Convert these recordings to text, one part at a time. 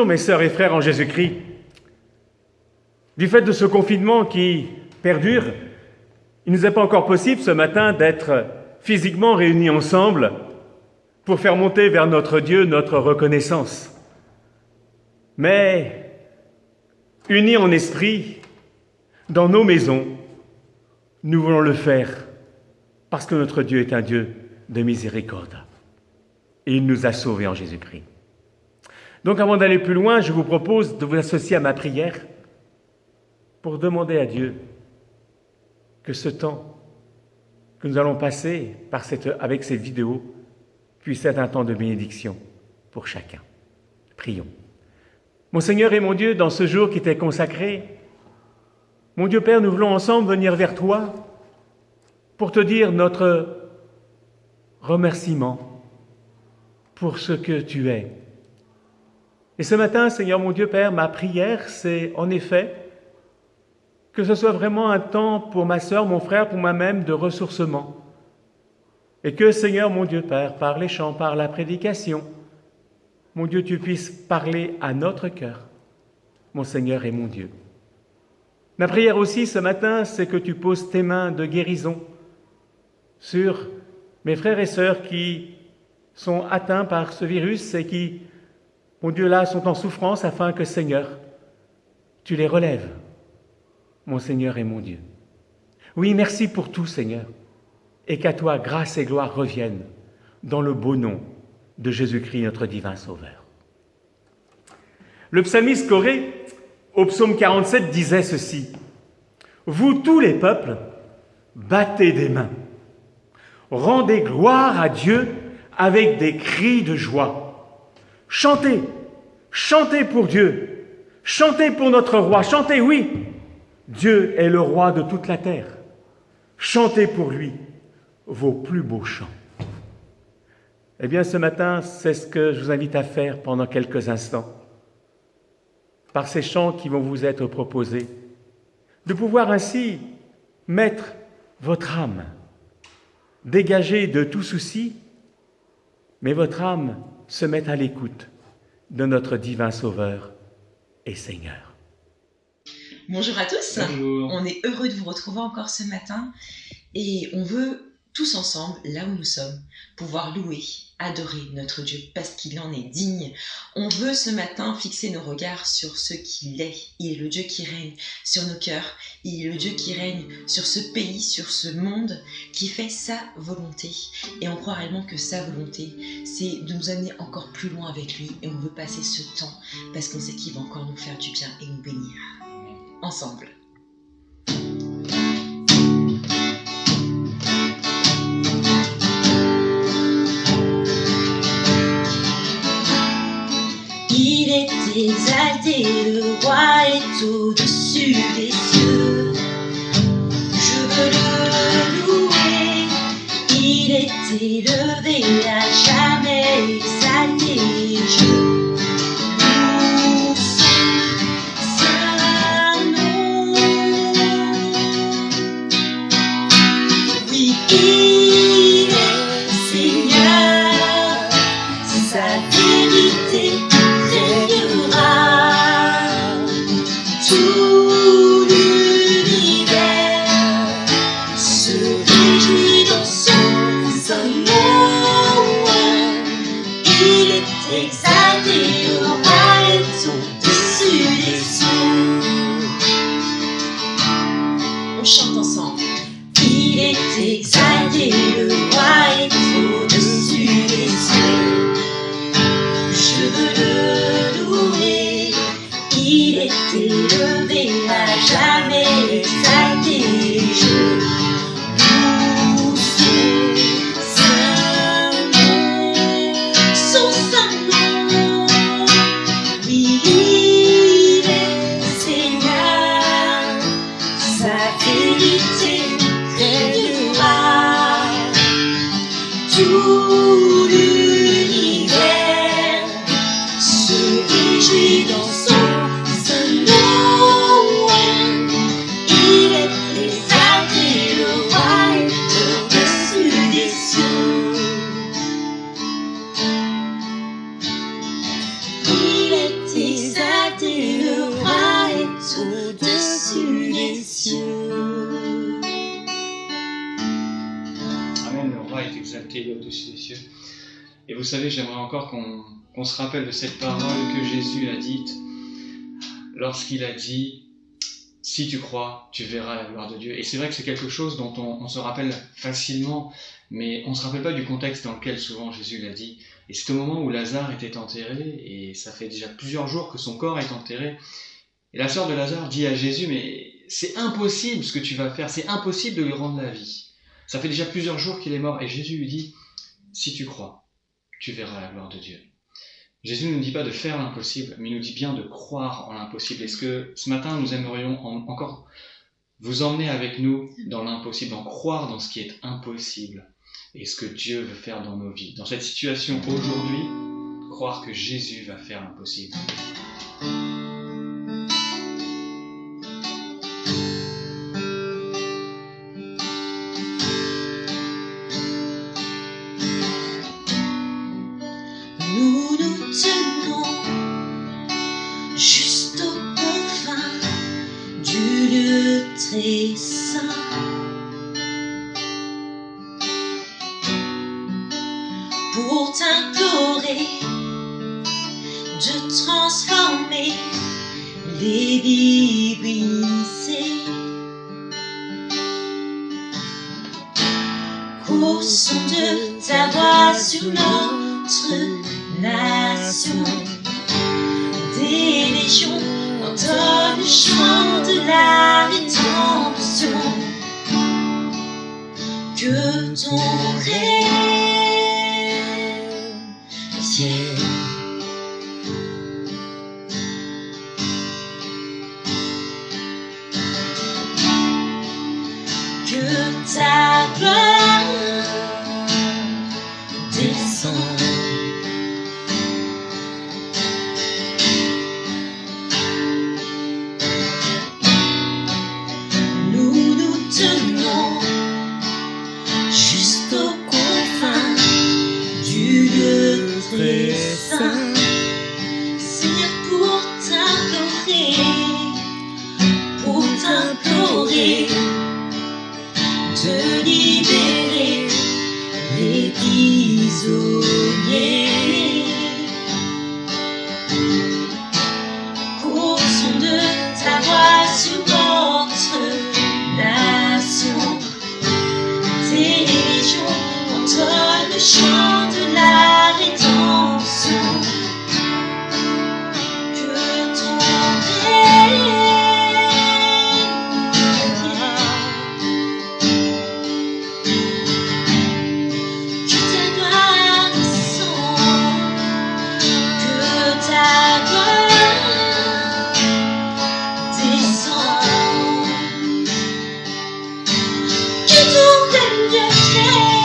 Bonjour mes sœurs et frères en Jésus-Christ. Du fait de ce confinement qui perdure, il ne nous est pas encore possible ce matin d'être physiquement réunis ensemble pour faire monter vers notre Dieu notre reconnaissance. Mais unis en esprit, dans nos maisons, nous voulons le faire parce que notre Dieu est un Dieu de miséricorde. Et il nous a sauvés en Jésus-Christ. Donc avant d'aller plus loin, je vous propose de vous associer à ma prière pour demander à Dieu que ce temps que nous allons passer avec cette vidéo puisse être un temps de bénédiction pour chacun. Prions. Mon Seigneur et mon Dieu, dans ce jour qui t'est consacré, mon Dieu Père, nous voulons ensemble venir vers toi pour te dire notre remerciement pour ce que tu es. Et ce matin, Seigneur mon Dieu Père, ma prière, c'est en effet que ce soit vraiment un temps pour ma sœur, mon frère, pour moi-même de ressourcement. Et que, Seigneur mon Dieu Père, par les chants, par la prédication, mon Dieu, tu puisses parler à notre cœur, mon Seigneur et mon Dieu. Ma prière aussi ce matin, c'est que tu poses tes mains de guérison sur mes frères et sœurs qui sont atteints par ce virus et qui, mon Dieu, là, sont en souffrance afin que, Seigneur, tu les relèves, mon Seigneur et mon Dieu. Oui, merci pour tout, Seigneur, et qu'à toi, grâce et gloire reviennent dans le beau nom de Jésus-Christ, notre divin Sauveur. Le psalmiste Corée, au psaume 47, disait ceci: « Vous tous les peuples, battez des mains, rendez gloire à Dieu avec des cris de joie. Chantez, chantez pour Dieu, chantez pour notre roi, chantez, oui, Dieu est le roi de toute la terre. Chantez pour lui vos plus beaux chants. » Eh bien, ce matin, c'est ce que je vous invite à faire pendant quelques instants. Par ces chants qui vont vous être proposés, de pouvoir ainsi mettre votre âme, dégagée de tout souci, mais votre âme se met à l'écoute de notre divin Sauveur et Seigneur. Bonjour à tous. Bonjour. On est heureux de vous retrouver encore ce matin et on veut tous ensemble, là où nous sommes, pouvoir louer, adorer notre Dieu parce qu'il en est digne. On veut ce matin fixer nos regards sur ce qu'il est. Il est le Dieu qui règne sur nos cœurs. Il est le Dieu qui règne sur ce pays, sur ce monde, qui fait sa volonté. Et on croit réellement que sa volonté, c'est de nous amener encore plus loin avec lui. Et on veut passer ce temps parce qu'on sait qu'il va encore nous faire du bien et nous bénir. Ensemble. Il est exalté, le roi est au-dessus des cieux. Je veux le louer, il est élevé, à jamais exalté. Je loue son saint nom. Oui, il est Seigneur, sa vérité tout l'univers se réjouit dans son saint nom. Il est exalté, le roi est au-dessus des cieux. On chante ensemble. Il est exalté, le roi est au-dessus des cieux. Je veux le louer, il est élevé, à jamais exalté. Je loue son saint nom. Oui, il est Seigneur, sa vérité côté, il est au-dessus des cieux. Et vous savez, j'aimerais encore qu'on se rappelle de cette parole que Jésus a dite lorsqu'il a dit « Si tu crois, tu verras la gloire de Dieu ». Et c'est vrai que c'est quelque chose dont on se rappelle facilement, mais on ne se rappelle pas du contexte dans lequel souvent Jésus l'a dit. Et c'est au moment où Lazare était enterré, et ça fait déjà plusieurs jours que son corps est enterré. Et la sœur de Lazare dit à Jésus « Mais c'est impossible ce que tu vas faire, c'est impossible de lui rendre la vie. Ça fait déjà plusieurs jours qu'il est mort. » Et Jésus lui dit « Si tu crois, tu verras la gloire de Dieu. » Jésus ne nous dit pas de faire l'impossible, mais il nous dit bien de croire en l'impossible. Est-ce que ce matin, nous aimerions encore vous emmener avec nous dans l'impossible, en croire dans ce qui est impossible et ce que Dieu veut faire dans nos vies. Dans cette situation aujourd'hui, croire que Jésus va faire l'impossible. Nous nous tenons juste aux confins du lieu très saint. Pour t'implorer de transformer les vies brisées. Qu'au son de ta voix sur notre nation, des légions entonnent le chant de la rédemption. Que ton règne vienne. Que ta gloire descende. Nous nous tenons juste aux confins du lieu très saint, Seigneur, pour t'implorer de libérer les prisonniers. Qu'au son de ta voix sur notre nation, des légions entonnent le chant de la rédemption. Que ton règne vienne. Que ta gloire descende. Que ta gloire descende. Que ton règne vienne.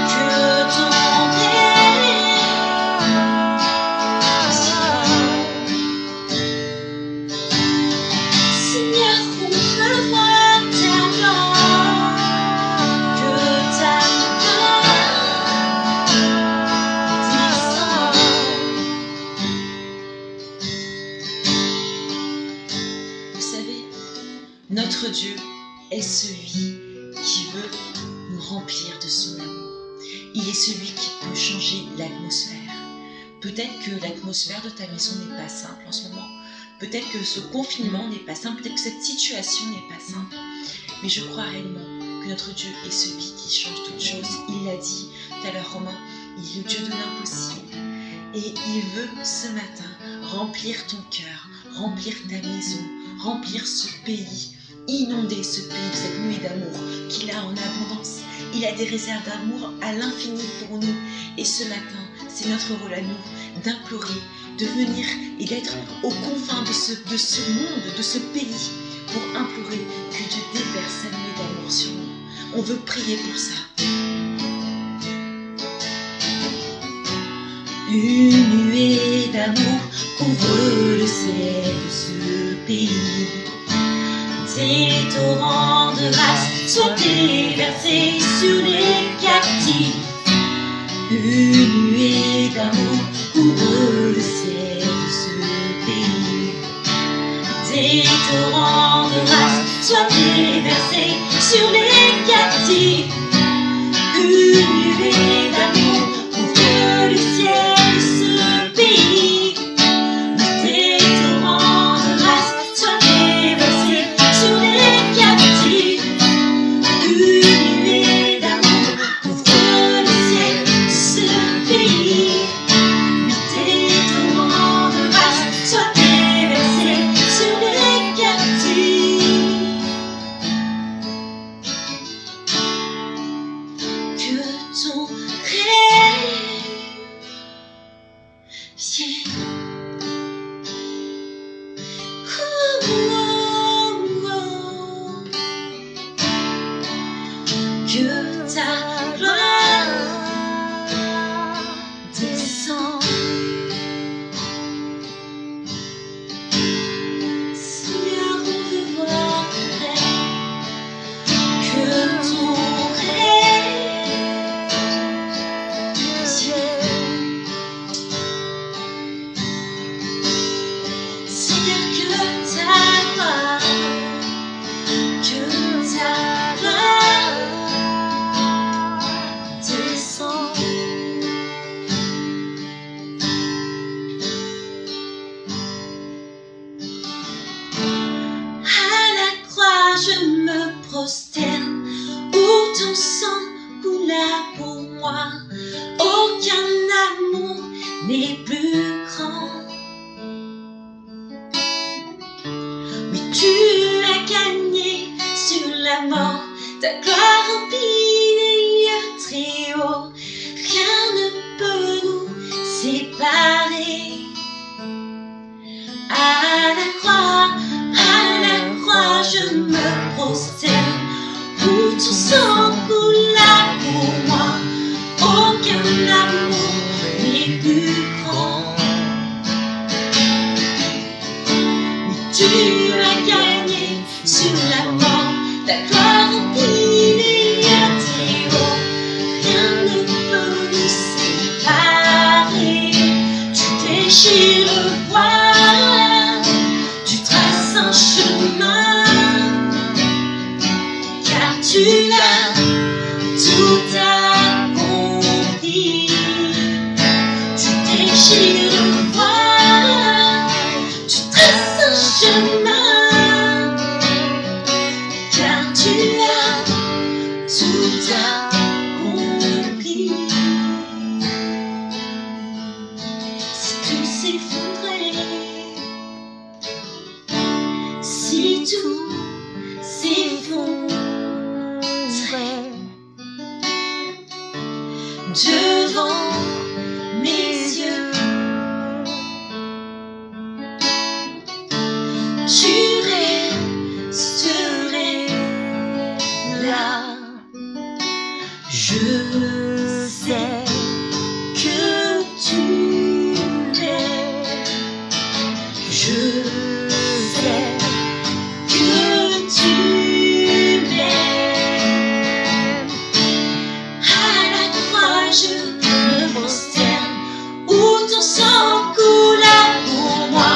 Que ton règne vienne. Seigneur, on veut voir ta gloire. Que ta gloire descende. Vous savez, notre Dieu est celui qui veut nous remplir de son amour. Il est celui qui peut changer l'atmosphère. Peut-être que l'atmosphère de ta maison n'est pas simple en ce moment. Peut-être que ce confinement n'est pas simple. Peut-être que cette situation n'est pas simple. Mais je crois réellement que notre Dieu est celui qui change toutes choses. Il l'a dit tout à l'heure, Romain, il est le Dieu de l'impossible. Et il veut ce matin remplir ton cœur, remplir ta maison, remplir ce pays, inonder ce pays de cette nuée d'amour qu'il a en abondance. Il a des réserves d'amour à l'infini pour nous. Et ce matin, c'est notre rôle à nous d'implorer, de venir et d'être aux confins de ce monde, de ce pays, pour implorer que Dieu déverse sa nuée d'amour sur nous. On veut prier pour ça. Une nuée d'amour couvre le ciel de ce pays. Des torrents de grâce sont déversés sur les captifs. Une nuée d'amour couvre le ciel de ce pays. Tes torrents de grâce soient déversés sur les captifs. Une nuée d'amour couvre le ciel de ce pays. Tes torrents de grâce soient déversés sur les captifs. Une nuée d'amour couvre le ciel de ce pays. Tes torrents de grâce soient déversés sur les captifs. Que ton règne vienne. Que ta gloire descende. Seigneur, on veut voir ton règne. Que ton règne vienne. Seigneur, que ta gloire descende. À la croix, je me prosterne, où ton sang coula pour moi. Aucun amour n'est plus grand. Oui, tu as gagné sur la mort, ta gloire remplit les lieux très hauts. Rien ne peut nous séparer. À la croix, je me prosterne, où ton sang coula pour moi. Aucun amour n'est plus grand. Oui, tu as gagné sur la mort, ta gloire remplit les lieux très hauts. Rien ne peut nous séparer. Tu déchires le voile, tu traces un chemin, car tu as tout accompli. Tu déchires le voile, tu traces un chemin, car tu as tout accompli. Si tout s'effondrait, si tout s'effondrait devant mes yeux, tu resterais là. Je sais que tu m'aimes. Je sais que tu m'aimes. À la croix, je me prosterne, où ton sang coula pour moi.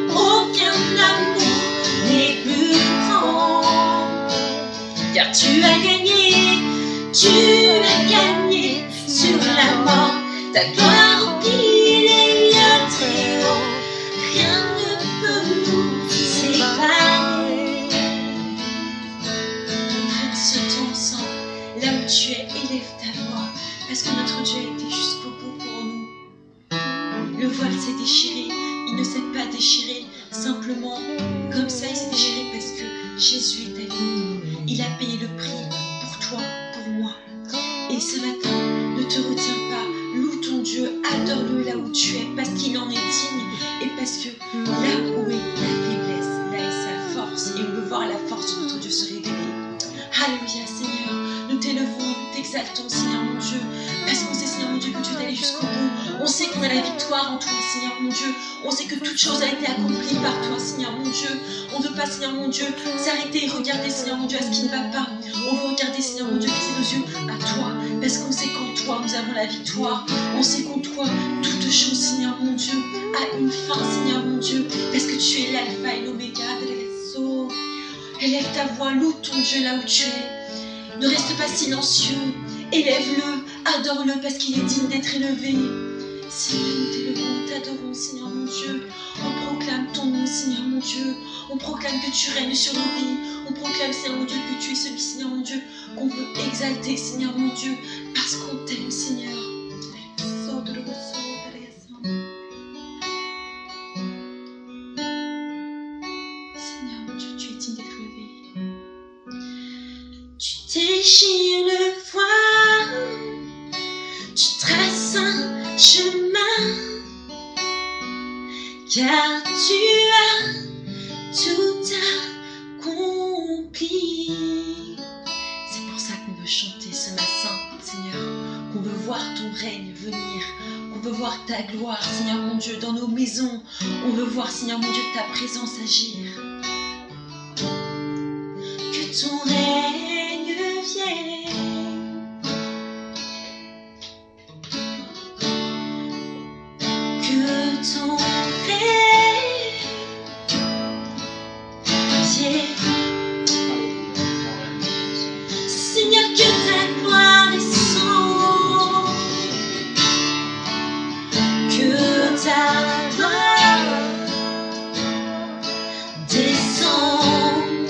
Aucun amour n'est plus grand, car tu as gagné sur la mort. Ta gloire remplit les lieux très hauts. Rien ne peut nous séparer. Sautons ensemble là où tu es, élève ta voix, parce que notre Dieu a été jusqu'au bout pour nous. Le voile s'est déchiré, il ne s'est pas déchiré simplement comme ça, il s'est déchiré parce que Jésus est avec nous. Il a payé le prix pour toi, pour moi. Et ce matin, ne te retiens pas, loue ton Dieu, adore-le là où tu es, parce qu'il en est digne, et parce que là où est la faiblesse, là est sa force, et on veut voir la force de notre Dieu se révéler. Alléluia Seigneur, nous t'élevons, nous t'exaltons Seigneur mon Dieu, parce qu'on sait Seigneur mon Dieu que tu es allé jusqu'au bout, on sait qu'on a la victoire en toi Seigneur mon Dieu, on sait que toute chose a été accomplie par toi Seigneur mon Dieu. On ne veut pas Seigneur mon Dieu s'arrêter et regarder Seigneur mon Dieu à ce qui ne va pas. On veut regarder Seigneur mon Dieu, fixer nos yeux à toi, parce qu'on sait qu'en toi nous avons la victoire, on sait qu'en toi toute chose Seigneur mon Dieu a une fin Seigneur mon Dieu, parce que tu es l'alpha et l'oméga. Élève ta voix, loue ton Dieu là où tu es. Ne reste pas silencieux. Élève-le, adore-le parce qu'il est digne d'être élevé. Seigneur, nous t'élevons, nous t'adorons, Seigneur mon Dieu. On proclame ton nom, Seigneur mon Dieu. On proclame que tu règnes sur nos vies. On proclame, Seigneur mon Dieu, que tu es celui, Seigneur mon Dieu, qu'on veut exalter, Seigneur mon Dieu, parce qu'on t'aime, Seigneur. Seigneur mon Dieu, tu es digne d'être élevé. Tu déchires le voile, tu traces un chemin, car tu as tout accompli. C'est pour ça qu'on veut chanter ce matin, Seigneur, qu'on veut voir ton règne venir, qu'on veut voir ta gloire, Seigneur mon Dieu, dans nos maisons. On veut voir, Seigneur mon Dieu, ta présence agir. Que ton règne vienne, que ton règne vienne. Seigneur, que ta gloire descende, que ta gloire descende.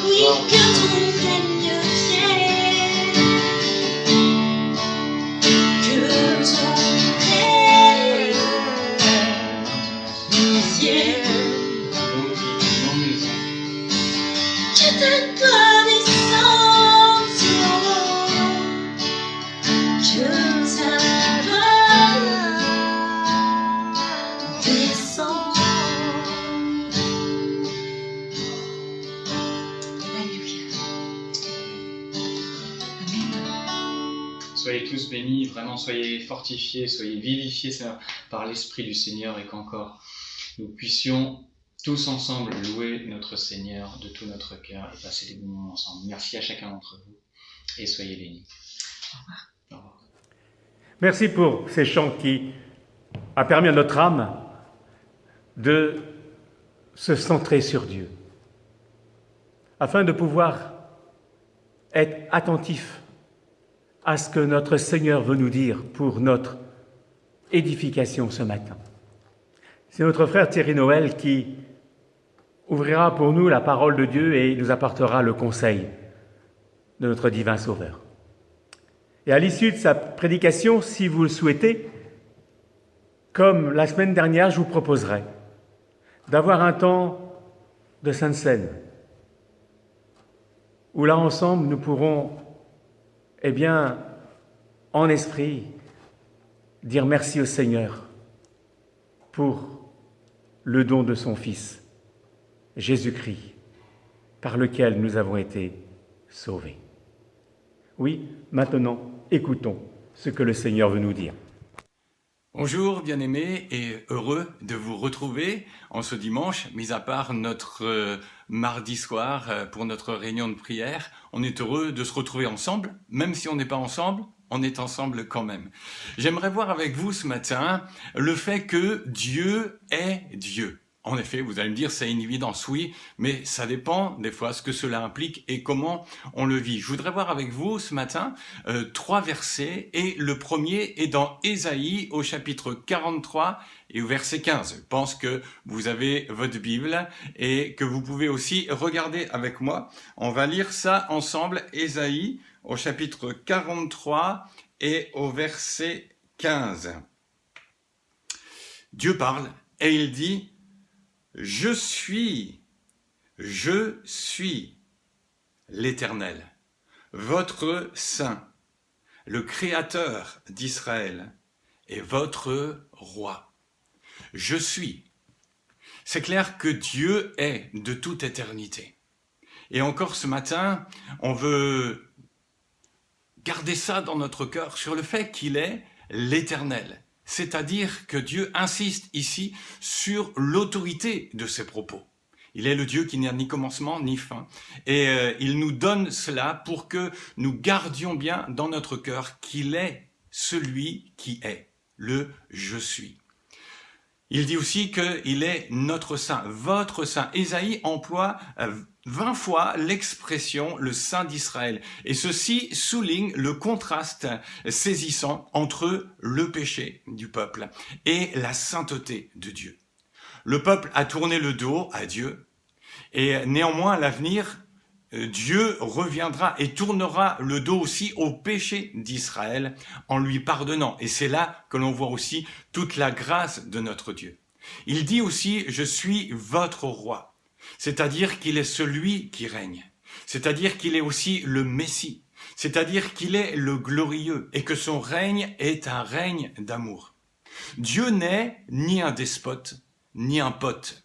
Oui, que ton règne vienne, que ton règne vienne. Que ta gloire descende, que ta gloire descende. Alléluia. Amen. Soyez tous bénis, vraiment soyez fortifiés, soyez vivifiés Seigneur, par l'Esprit du Seigneur et qu'encore nous puissions tous ensemble louer notre Seigneur de tout notre cœur et passer des bons moments ensemble. Merci à chacun d'entre vous et soyez bénis. Au revoir. Merci pour ces chants qui a permis à notre âme de se centrer sur Dieu, afin de pouvoir être attentif à ce que notre Seigneur veut nous dire pour notre édification ce matin. C'est notre frère Thierry Noël qui ouvrira pour nous la parole de Dieu et nous apportera le conseil de notre divin Sauveur. Et à l'issue de sa prédication, si vous le souhaitez, comme la semaine dernière, je vous proposerai d'avoir un temps de Sainte Seine, où là ensemble nous pourrons, en esprit, dire merci au Seigneur pour le don de son Fils, Jésus-Christ, par lequel nous avons été sauvés. Oui, maintenant, écoutons ce que le Seigneur veut nous dire. Bonjour bien-aimés et heureux de vous retrouver en ce dimanche, mis à part notre mardi soir pour notre réunion de prière. On est heureux de se retrouver ensemble, même si on n'est pas ensemble, on est ensemble quand même. J'aimerais voir avec vous ce matin le fait que Dieu est Dieu. En effet, vous allez me dire, c'est une évidence, oui, mais ça dépend des fois ce que cela implique et comment on le vit. Je voudrais voir avec vous ce matin 3 versets et le premier est dans Ésaïe au chapitre 43 et au verset 15. Je pense que vous avez votre Bible et que vous pouvez aussi regarder avec moi. On va lire ça ensemble, Ésaïe au chapitre 43 et au verset 15. Dieu parle et il dit: Je suis l'Éternel, votre Saint, le Créateur d'Israël et votre Roi. Je suis. C'est clair que Dieu est de toute éternité. Et encore ce matin, on veut garder ça dans notre cœur sur le fait qu'il est l'Éternel. C'est-à-dire que Dieu insiste ici sur l'autorité de ses propos. Il est le Dieu qui n'a ni commencement ni fin. Et il nous donne cela pour que nous gardions bien dans notre cœur qu'il est celui qui est, le « je suis ». Il dit aussi qu'il est notre saint, votre saint. Ésaïe emploie 20 fois l'expression le saint d'Israël. Et ceci souligne le contraste saisissant entre le péché du peuple et la sainteté de Dieu. Le peuple a tourné le dos à Dieu et néanmoins à l'avenir, Dieu reviendra et tournera le dos aussi au péché d'Israël en lui pardonnant. Et c'est là que l'on voit aussi toute la grâce de notre Dieu. Il dit aussi « Je suis votre roi », c'est-à-dire qu'il est celui qui règne, c'est-à-dire qu'il est aussi le Messie, c'est-à-dire qu'il est le glorieux et que son règne est un règne d'amour. Dieu n'est ni un despote, ni un pote.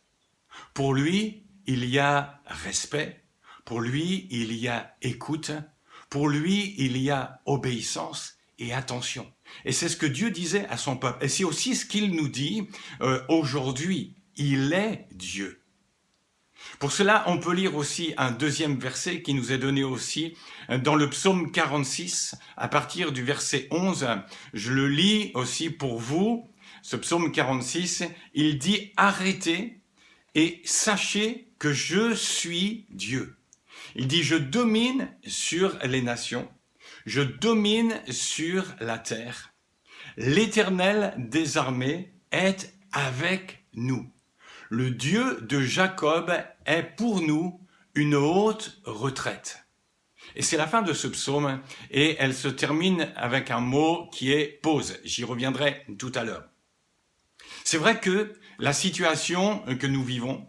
Pour lui, il y a respect, pour lui, il y a écoute, pour lui, il y a obéissance et attention. Et c'est ce que Dieu disait à son peuple. Et c'est aussi ce qu'il nous dit aujourd'hui. Il est Dieu. Pour cela, on peut lire aussi un deuxième verset qui nous est donné aussi dans le psaume 46, à partir du verset 11. Je le lis aussi pour vous. Ce psaume 46, il dit « Arrêtez et sachez que je suis Dieu ». Il dit « Je domine sur les nations, je domine sur la terre. L'Éternel des armées est avec nous. Le Dieu de Jacob est pour nous une haute retraite. » Et c'est la fin de ce psaume et elle se termine avec un mot qui est « pause ». J'y reviendrai tout à l'heure. C'est vrai que la situation que nous vivons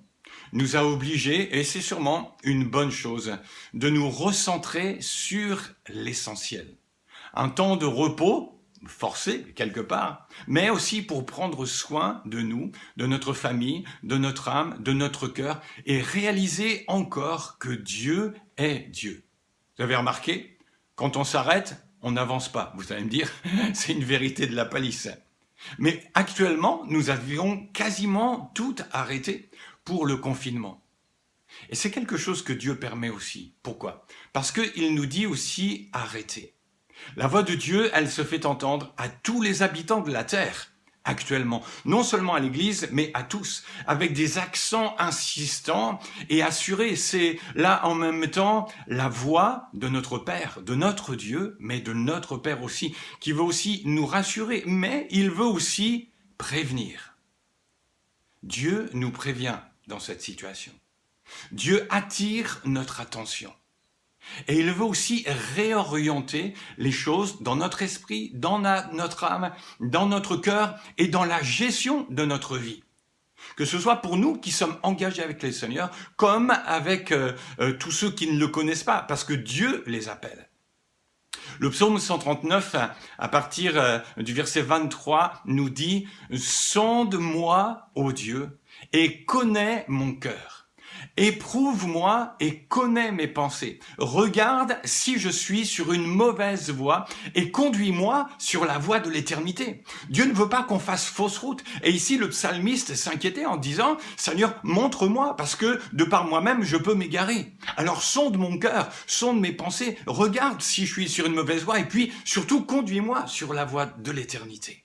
nous a obligés, et c'est sûrement une bonne chose, de nous recentrer sur l'essentiel. Un temps de repos, forcé quelque part, mais aussi pour prendre soin de nous, de notre famille, de notre âme, de notre cœur, et réaliser encore que Dieu est Dieu. Vous avez remarqué, quand on s'arrête, on n'avance pas. Vous allez me dire, c'est une vérité de la palisse. Mais actuellement, nous avions quasiment tout arrêté pour le confinement. Et c'est quelque chose que Dieu permet aussi. Pourquoi ? Parce qu'il nous dit aussi arrêtez. La voix de Dieu, elle se fait entendre à tous les habitants de la terre actuellement. Non seulement à l'Église, mais à tous, avec des accents insistants et assurés. C'est là en même temps la voix de notre Père, de notre Dieu, mais de notre Père aussi, qui veut aussi nous rassurer, mais il veut aussi prévenir. Dieu nous prévient dans cette situation. Dieu attire notre attention. Et il veut aussi réorienter les choses dans notre esprit, dans notre âme, dans notre cœur et dans la gestion de notre vie. Que ce soit pour nous qui sommes engagés avec le Seigneur, comme avec tous ceux qui ne le connaissent pas, parce que Dieu les appelle. Le psaume 139, à partir du verset 23, nous dit « Sonde-moi, ô Dieu, et connais mon cœur. Éprouve-moi et connais mes pensées. Regarde si je suis sur une mauvaise voie et conduis-moi sur la voie de l'éternité. » Dieu ne veut pas qu'on fasse fausse route. Et ici, le psalmiste s'inquiétait en disant « Seigneur, montre-moi parce que de par moi-même, je peux m'égarer. Alors sonde mon cœur, sonde mes pensées, regarde si je suis sur une mauvaise voie et puis surtout conduis-moi sur la voie de l'éternité. »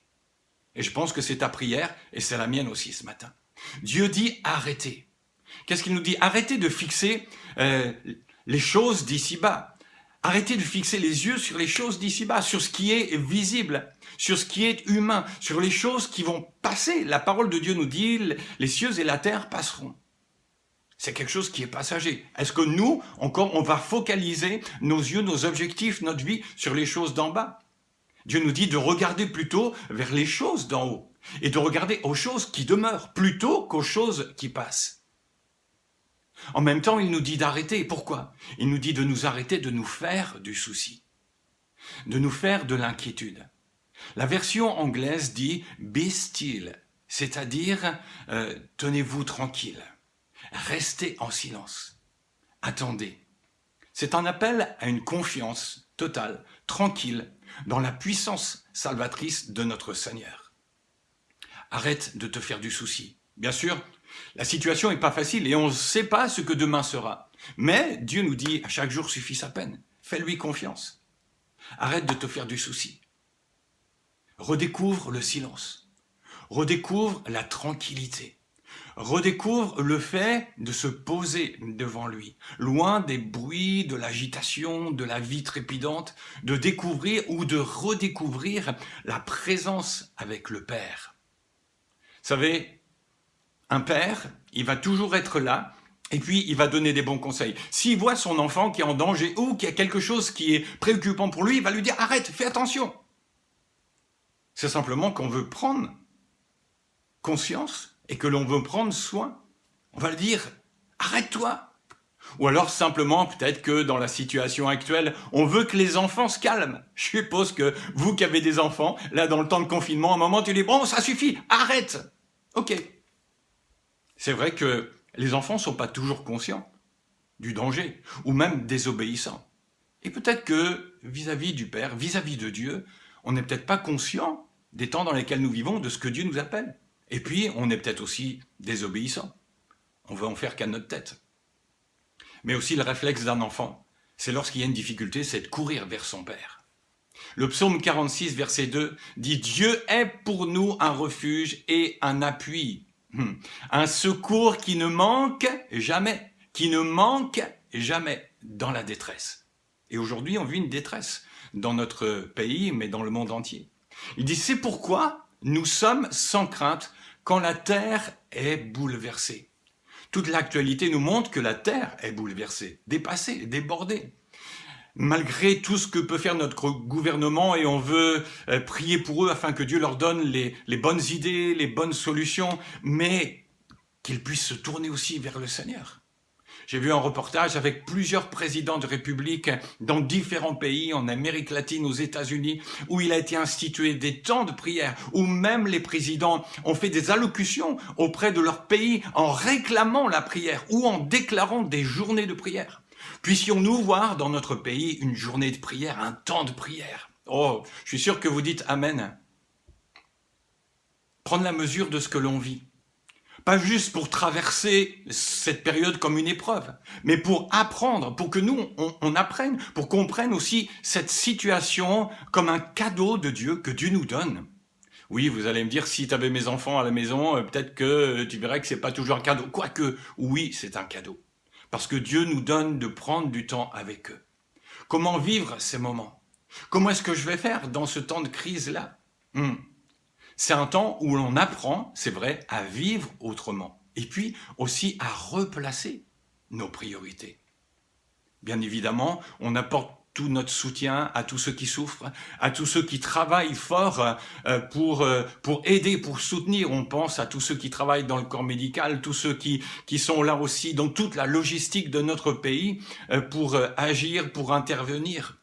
Et je pense que c'est ta prière et c'est la mienne aussi ce matin. Dieu dit « Arrêtez ». Qu'est-ce qu'il nous dit ? Arrêtez de fixer les choses d'ici-bas. Arrêtez de fixer les yeux sur les choses d'ici-bas, sur ce qui est visible, sur ce qui est humain, sur les choses qui vont passer. La parole de Dieu nous dit « les cieux et la terre passeront ». C'est quelque chose qui est passager. Est-ce que nous, encore, on va focaliser nos yeux, nos objectifs, notre vie sur les choses d'en bas ? Dieu nous dit de regarder plutôt vers les choses d'en haut et de regarder aux choses qui demeurent plutôt qu'aux choses qui passent. En même temps, il nous dit d'arrêter. Pourquoi ? Il nous dit de nous arrêter, de nous faire du souci, de nous faire de l'inquiétude. La version anglaise dit « be still », c'est-à-dire tenez-vous tranquille, restez en silence, attendez. C'est un appel à une confiance totale, tranquille, dans la puissance salvatrice de notre Seigneur. Arrête de te faire du souci. Bien sûr, la situation n'est pas facile et on ne sait pas ce que demain sera. Mais Dieu nous dit, à chaque jour suffit sa peine. Fais-lui confiance. Arrête de te faire du souci. Redécouvre le silence. redécouvre la tranquillité, redécouvre le fait de se poser devant lui, loin des bruits, de l'agitation, de la vie trépidante, de découvrir ou de redécouvrir la présence avec le Père. Vous savez, un père, il va toujours être là, et puis il va donner des bons conseils. S'il voit son enfant qui est en danger ou qui a quelque chose qui est préoccupant pour lui, il va lui dire « Arrête, fais attention !» C'est simplement qu'on veut prendre conscience et que l'on veut prendre soin. On va le dire « Arrête-toi !» Ou alors simplement, peut-être que dans la situation actuelle, on veut que les enfants se calment. Je suppose que vous qui avez des enfants, là dans le temps de confinement, à un moment tu dis « Bon, ça suffit, arrête !» Ok. C'est vrai que les enfants ne sont pas toujours conscients du danger, ou même désobéissants. Et peut-être que vis-à-vis du Père, vis-à-vis de Dieu, on n'est peut-être pas conscient des temps dans lesquels nous vivons, de ce que Dieu nous appelle. Et puis, on est peut-être aussi désobéissant. On veut en faire qu'à notre tête. Mais aussi le réflexe d'un enfant, c'est lorsqu'il y a une difficulté, c'est de courir vers son Père. Le psaume 46, verset 2, dit « Dieu est pour nous un refuge et un appui. » Un secours qui ne manque jamais dans la détresse. Et aujourd'hui, on vit une détresse dans notre pays, mais dans le monde entier. Il dit, c'est pourquoi nous sommes sans crainte quand la terre est bouleversée. Toute l'actualité nous montre que la terre est bouleversée, dépassée, débordée. Malgré tout ce que peut faire notre gouvernement, et on veut prier pour eux afin que Dieu leur donne les bonnes idées, les bonnes solutions, mais qu'ils puissent se tourner aussi vers le Seigneur. J'ai vu un reportage avec plusieurs présidents de république dans différents pays, en Amérique latine, aux États-Unis, où il a été institué des temps de prière, où même les présidents ont fait des allocutions auprès de leur pays en réclamant la prière ou en déclarant des journées de prière. Puissions-nous voir dans notre pays une journée de prière, un temps de prière. Oh, je suis sûr que vous dites Amen. Prendre la mesure de ce que l'on vit. Pas juste pour traverser cette période comme une épreuve, mais pour apprendre, pour que nous, on apprenne, pour qu'on prenne aussi cette situation comme un cadeau de Dieu que Dieu nous donne. Oui, vous allez me dire, si tu avais mes enfants à la maison, peut-être que tu verrais que c'est pas toujours un cadeau. Quoique, oui, c'est un cadeau. Parce que Dieu nous donne de prendre du temps avec eux. Comment vivre ces moments? Comment est-ce que je vais faire dans ce temps de crise-là? C'est un temps où l'on apprend, c'est vrai, à vivre autrement. Et puis aussi à replacer nos priorités. Bien évidemment, on apporte tout notre soutien à tous ceux qui souffrent, à tous ceux qui travaillent fort pour aider, pour soutenir. On pense à tous ceux qui travaillent dans le corps médical, tous ceux qui sont là aussi dans toute la logistique de notre pays pour agir, pour intervenir.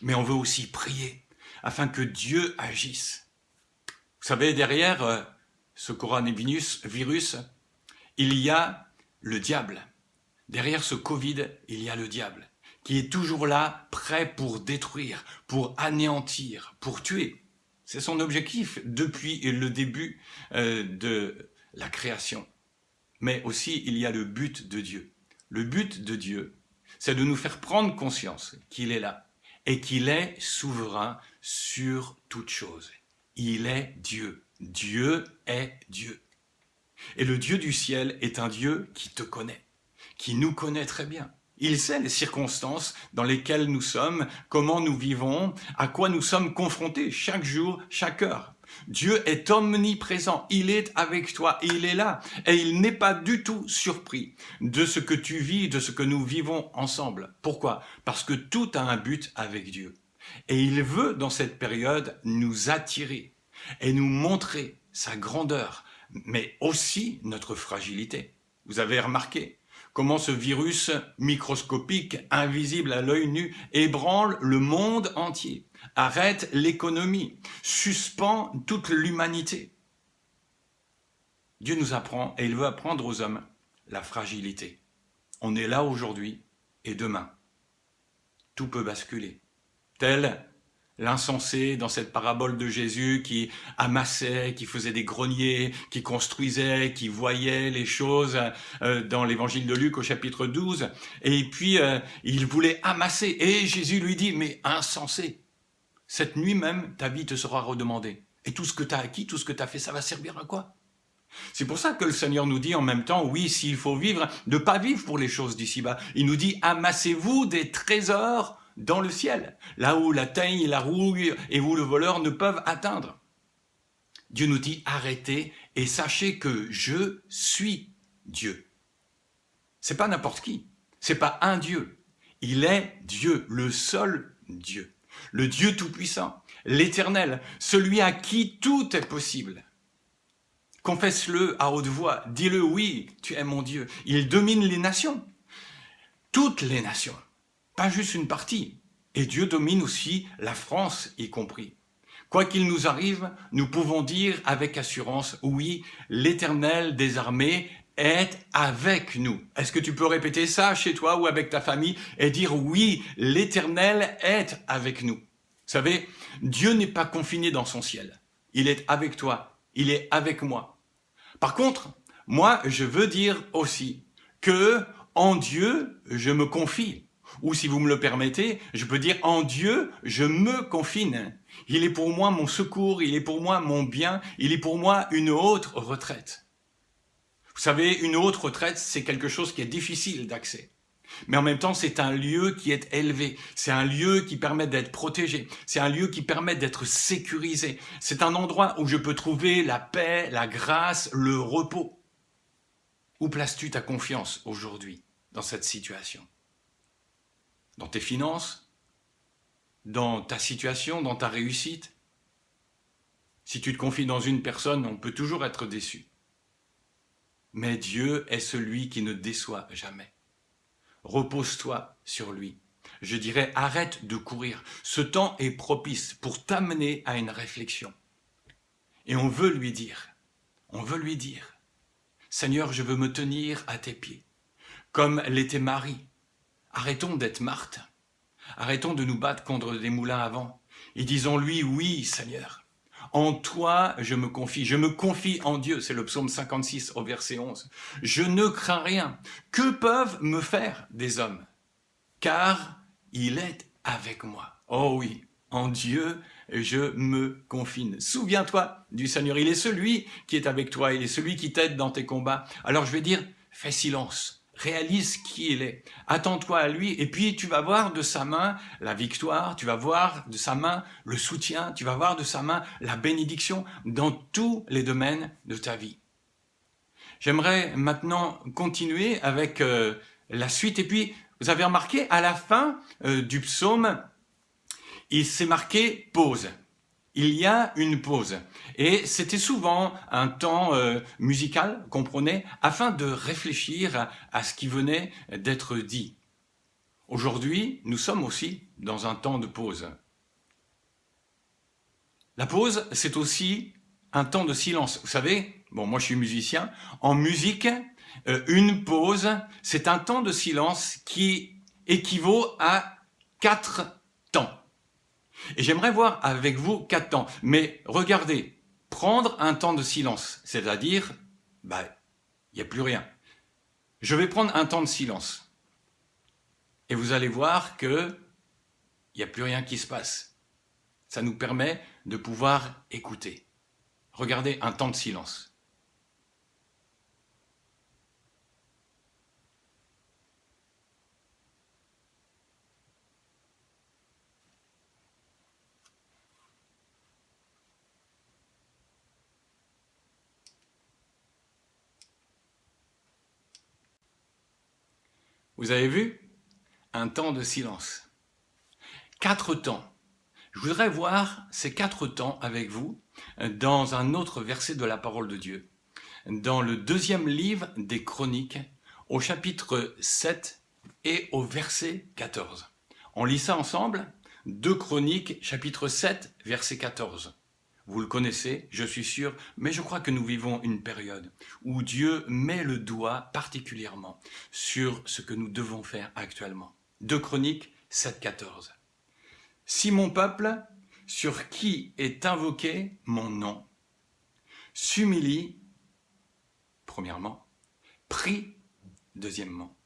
Mais on veut aussi prier afin que Dieu agisse. Vous savez, derrière ce coronavirus, il y a le diable. Derrière ce Covid, il y a le diable, qui est toujours là, prêt pour détruire, pour anéantir, pour tuer. C'est son objectif depuis le début de la création. Mais aussi, il y a le but de Dieu. Le but de Dieu, c'est de nous faire prendre conscience qu'il est là et qu'il est souverain sur toute chose. Il est Dieu. Dieu est Dieu. Et le Dieu du ciel est un Dieu qui te connaît, qui nous connaît très bien. Il sait les circonstances dans lesquelles nous sommes, comment nous vivons, à quoi nous sommes confrontés chaque jour, chaque heure. Dieu est omniprésent, il est avec toi, il est là, et il n'est pas du tout surpris de ce que tu vis, de ce que nous vivons ensemble. Pourquoi? Parce que tout a un but avec Dieu. Et il veut, dans cette période, nous attirer et nous montrer sa grandeur, mais aussi notre fragilité. Vous avez remarqué comment ce virus microscopique, invisible à l'œil nu, ébranle le monde entier, arrête l'économie, suspend toute l'humanité. Dieu nous apprend, et il veut apprendre aux hommes, la fragilité. On est là aujourd'hui et demain. Tout peut basculer. Tel l'insensé dans cette parabole de Jésus qui amassait, qui faisait des greniers, qui construisait, qui voyait les choses dans l'évangile de Luc au chapitre 12. Et puis, il voulait amasser. Et Jésus lui dit, mais insensé, cette nuit même, ta vie te sera redemandée. Et tout ce que tu as acquis, tout ce que tu as fait, ça va servir à quoi? C'est pour ça que le Seigneur nous dit en même temps, oui, s'il faut vivre, ne pas vivre pour les choses d'ici-bas. Il nous dit, amassez-vous des trésors dans le ciel, là où la teigne, la rouille et où le voleur ne peuvent atteindre. Dieu nous dit, arrêtez et sachez que je suis Dieu. C'est pas n'importe qui, c'est pas un Dieu. Il est Dieu, le seul Dieu, le Dieu tout-puissant, l'Éternel, celui à qui tout est possible. Confesse-le à haute voix, dis-le, oui, tu es mon Dieu. Il domine les nations, toutes les nations, pas juste une partie. Et Dieu domine aussi la France y compris. Quoi qu'il nous arrive, nous pouvons dire avec assurance, oui, l'Éternel des armées est avec nous. Est-ce que tu peux répéter ça chez toi ou avec ta famille et dire, oui, l'Éternel est avec nous? Vous savez, Dieu n'est pas confiné dans son ciel. Il est avec toi, il est avec moi. Par contre, moi, je veux dire aussi que en Dieu, je me confie. Ou si vous me le permettez, je peux dire en Dieu, je me confine. Il est pour moi mon secours, il est pour moi mon bien, il est pour moi une haute retraite. Vous savez, une haute retraite, c'est quelque chose qui est difficile d'accès. Mais en même temps, c'est un lieu qui est élevé. C'est un lieu qui permet d'être protégé. C'est un lieu qui permet d'être sécurisé. C'est un endroit où je peux trouver la paix, la grâce, le repos. Où places-tu ta confiance aujourd'hui dans cette situation? Dans tes finances? Dans ta situation? Dans ta réussite? Si tu te confies dans une personne, on peut toujours être déçu. Mais Dieu est celui qui ne déçoit jamais. Repose-toi sur lui. Je dirais, arrête de courir. Ce temps est propice pour t'amener à une réflexion. Et on veut lui dire, Seigneur, je veux me tenir à tes pieds, comme l'était Marie. Arrêtons d'être Marthe. Arrêtons de nous battre contre des moulins à vent. Et disons-lui, oui, Seigneur. En toi, je me confie en Dieu. C'est le psaume 56 au verset 11. Je ne crains rien. Que peuvent me faire des hommes? Car il est avec moi. Oh oui, en Dieu, je me confine. Souviens-toi du Seigneur. Il est celui qui est avec toi. Il est celui qui t'aide dans tes combats. Alors je vais dire, fais silence. Réalise qui il est. Attends-toi à lui et puis tu vas voir de sa main la victoire, tu vas voir de sa main le soutien, tu vas voir de sa main la bénédiction dans tous les domaines de ta vie. J'aimerais maintenant continuer avec la suite. Et puis, vous avez remarqué, à la fin du psaume, il s'est marqué pause. Il y a une pause. Et c'était souvent un temps musical qu'on prenait afin de réfléchir à ce qui venait d'être dit. Aujourd'hui, nous sommes aussi dans un temps de pause. La pause, c'est aussi un temps de silence. Vous savez, bon, moi je suis musicien. En musique, une pause, c'est un temps de silence qui équivaut à 4 temps. Et j'aimerais voir avec vous 4 temps. Mais regardez, prendre un temps de silence, c'est-à-dire, il n'y a plus rien. Je vais prendre un temps de silence. Et vous allez voir qu'il n'y a plus rien qui se passe. Ça nous permet de pouvoir écouter. Regardez un temps de silence. Vous avez vu? Un temps de silence. 4 temps. Je voudrais voir ces 4 temps avec vous dans un autre verset de la parole de Dieu. Dans le 2e livre des Chroniques, au chapitre 7 et au verset 14. On lit ça ensemble? 2 Chroniques, chapitre 7, verset 14. Vous le connaissez, je suis sûr, mais je crois que nous vivons une période où Dieu met le doigt particulièrement sur ce que nous devons faire actuellement. 2 Chroniques 7, 14. Si mon peuple, sur qui est invoqué mon nom, s'humilie, premièrement, prie, deuxièmement,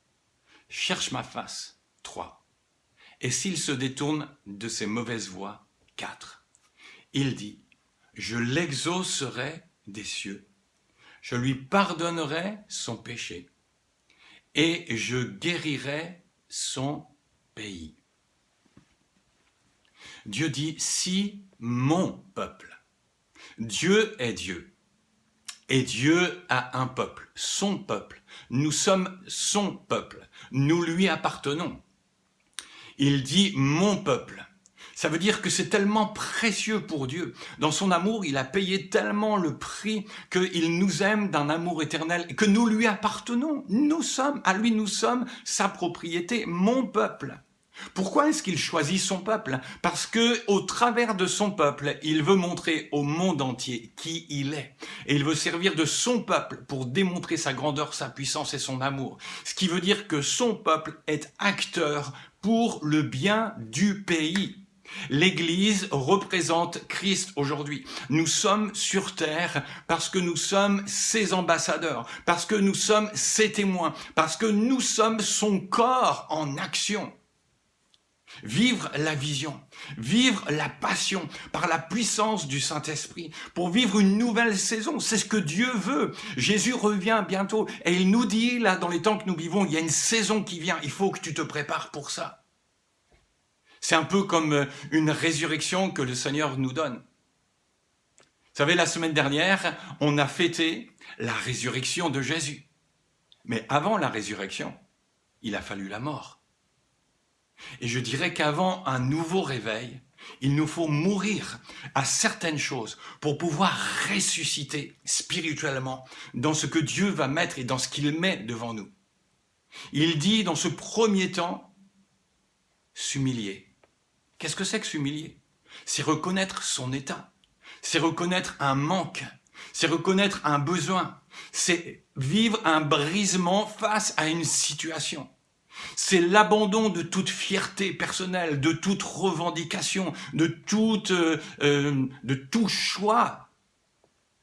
cherche ma face, 3. Et s'il se détourne de ses mauvaises voies, 4. Il dit, je l'exaucerai des cieux, je lui pardonnerai son péché et je guérirai son pays. Dieu dit, si mon peuple, Dieu est Dieu, et Dieu a un peuple, son peuple, nous sommes son peuple, nous lui appartenons. Il dit mon peuple. Ça veut dire que c'est tellement précieux pour Dieu. Dans son amour, il a payé tellement le prix qu'il nous aime d'un amour éternel et que nous lui appartenons. Nous sommes sa propriété, mon peuple. Pourquoi est-ce qu'il choisit son peuple? Parce que, au travers de son peuple, il veut montrer au monde entier qui il est. Et il veut servir de son peuple pour démontrer sa grandeur, sa puissance et son amour. Ce qui veut dire que son peuple est acteur pour le bien du pays. L'Église représente Christ aujourd'hui. Nous sommes sur terre parce que nous sommes ses ambassadeurs, parce que nous sommes ses témoins, parce que nous sommes son corps en action. Vivre la vision, vivre la passion par la puissance du Saint-Esprit pour vivre une nouvelle saison. C'est ce que Dieu veut. Jésus revient bientôt et il nous dit, là, dans les temps que nous vivons, il y a une saison qui vient. Il faut que tu te prépares pour ça. C'est un peu comme une résurrection que le Seigneur nous donne. Vous savez, la semaine dernière, on a fêté la résurrection de Jésus. Mais avant la résurrection, il a fallu la mort. Et je dirais qu'avant un nouveau réveil, il nous faut mourir à certaines choses pour pouvoir ressusciter spirituellement dans ce que Dieu va mettre et dans ce qu'il met devant nous. Il dit dans ce premier temps, s'humilier. Qu'est-ce que c'est que s'humilier? C'est reconnaître son état, c'est reconnaître un manque, c'est reconnaître un besoin, c'est vivre un brisement face à une situation. C'est l'abandon de toute fierté personnelle, de toute revendication, de tout choix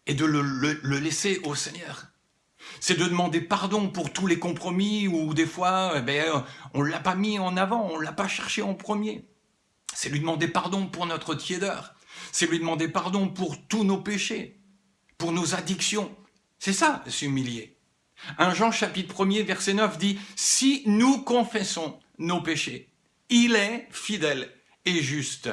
et de le laisser au Seigneur. C'est de demander pardon pour tous les compromis où des fois on ne l'a pas mis en avant, on ne l'a pas cherché en premier. C'est lui demander pardon pour notre tiédeur. C'est lui demander pardon pour tous nos péchés, pour nos addictions. C'est ça, s'humilier. 1 Jean chapitre 1er verset 9 dit « Si nous confessons nos péchés, il est fidèle et juste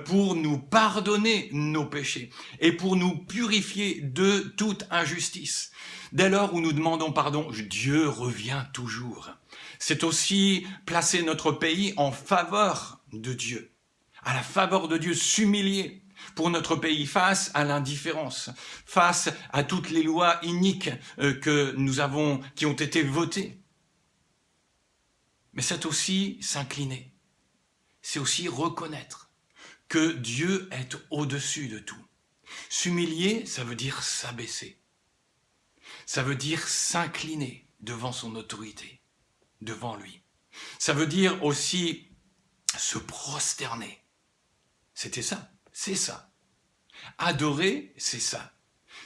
pour nous pardonner nos péchés et pour nous purifier de toute injustice. » Dès lors où nous demandons pardon, Dieu revient toujours. C'est aussi placer notre pays en faveur de Dieu, à la faveur de Dieu, s'humilier pour notre pays face à l'indifférence, face à toutes les lois iniques qui ont été votées. Mais c'est aussi s'incliner, c'est aussi reconnaître que Dieu est au-dessus de tout. S'humilier, ça veut dire s'abaisser, ça veut dire s'incliner devant son autorité, devant lui. Ça veut dire aussi se prosterner. C'était ça. C'est ça. Adorer, c'est ça.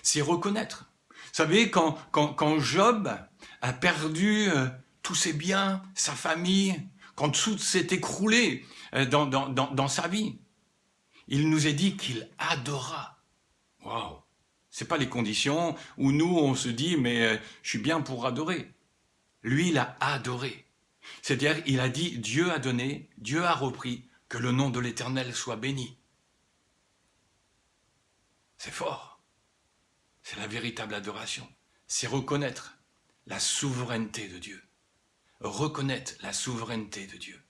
C'est reconnaître. Vous savez, quand Job a perdu tous ses biens, sa famille, quand tout s'est écroulé dans sa vie, il nous est dit qu'il adora. Waouh! C'est pas les conditions où nous, on se dit, mais je suis bien pour adorer. Lui, il a adoré. C'est-à-dire, il a dit, Dieu a donné, Dieu a repris, que le nom de l'Éternel soit béni. C'est fort. C'est la véritable adoration. C'est reconnaître la souveraineté de Dieu. Reconnaître la souveraineté de Dieu.